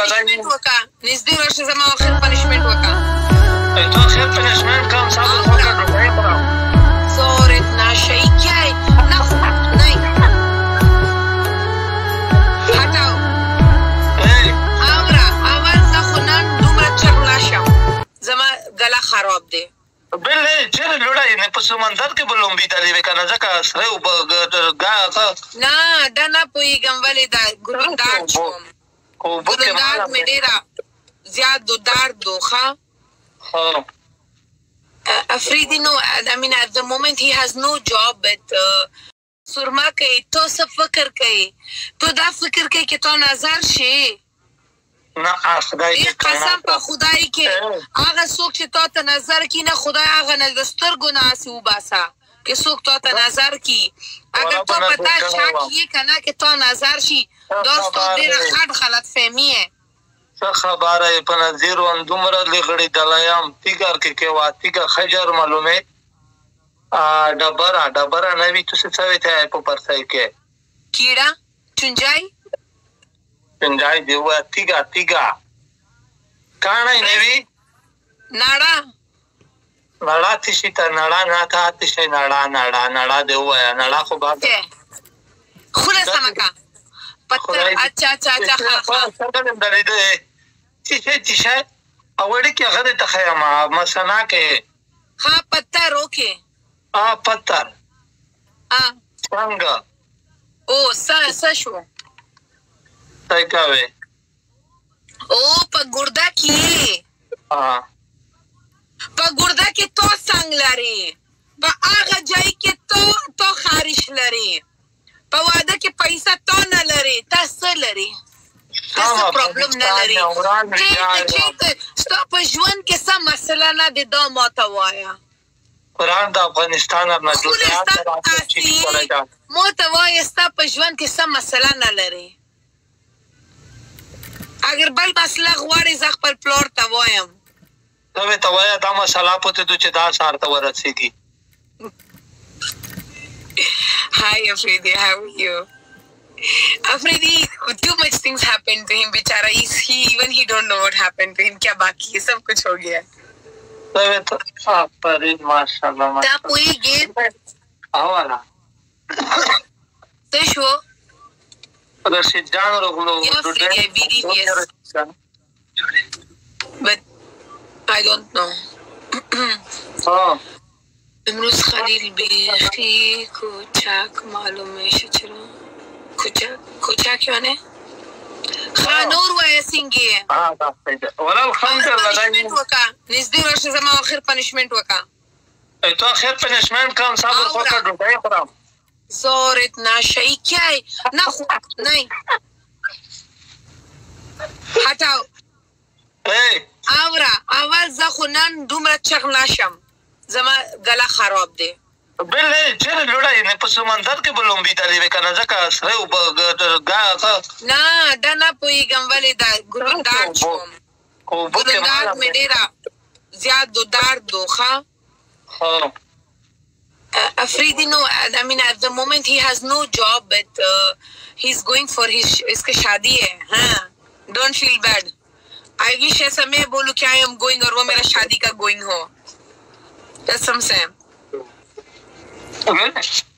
پنشمنت وکا نږدې ورشه زما آخر پنشمنت وکا تو آخر پنشمنت کام صبر وکړه ډوډۍ خورم زورت ناشئی کیا ہے نہ نہیں ہٹاؤ آورا اول زخونان دومره چر نشم زما گلا خراب دی بل چیرې لوړه یې نه په سمندر کې به لومبي تللی وې که نه ځکه سره اوبه نه دا نه پوهېږم ولې دا ګلندار شوم ګلندار مې ډېره زیات درد و ښه Afridi, no, I mean, at the moment he has no job, but surma kai, to sab fikr kai, to da fikr kai ki to nazar shi. Na, khudai ki qasam pa khudai ki, aga sok chi to ta nazar ki na khudai aga na dastur guna si ubasa, ki sok to ta nazar ki. Agar to pata shak ye kana ki to nazar shi, dosto dera khad khalat fehmi hai. خبره په نظیر وم دومره لغړې دلایم تیګر کې کېوا تیګه خجر معلومې ډبره نه وي تو څه څه ته په پرسای کې کیڑا چنجای دی و تیګه کانه نه وي نړا تشي ته نړا نه تا تشي نړا دی و نړا خو با خله سمکا پتر اچھا تیشه اوڑی کی غد تخیما مسنا کے ہاں پتھر اوکے پتھر څنګه او سشو تایکاوے او پا گرده کی تو سنگ لري پا آغا جائی کی تو خارش لري پا واده کی پیسہ تو نہ لري تا سر لري تاسو پرابلم نه لري چې ستا په ژوند کې څه مسله نه دی دا ماته وایه قرآن د افغانستان نه ماته وایه ستا په ژوند کې څه مسله نه لري اگر بل مسله غواړې زه خپل پلار ته وایم ته ورته وایه دا مسله پوتېدو چې دا سهار ته ورسېږي Hi Afridi, how are you? Afridi, too much things happened to him, bichara. He don't know what happened to him. Kya baki hai, sab kuch ho gaya. Mashallah. Ta puri game. Awala. Tesho. Rashid Jan Roglo. Yeah, Afridi, I believe yes. But I don't know. امروز خلیل بیخی کوچک معلومه شچرا کوچک یعنی خانور وای سنگی ولا الحمد پنشمنت وکا نږدې ورشه زما آخر پنشمنت وکا تو آخر پنشمنت کام صبر وکړه ډوډۍ خورم زورت ناشئی کیا ہے نہ نہیں ہٹاؤ آورا اول زخونان دومره چغ نشم زما گلا خراب دی بل چیرې لوړه یې نه په سمندر کې به لومبي تللی وې که نه ځکه سره اوبه نه دا نه پوهېږم ولې دا ګلندار شوم ګلندار مې ډېره زیات درد و ښه Afridi, no, I mean, at the moment he has no job, but he's going for iska shadi hai, don't feel bad. I wish ऐसा मैं बोलूं कि I am going और वो मेरा शादी का going हो. That's what I'm saying. Okay.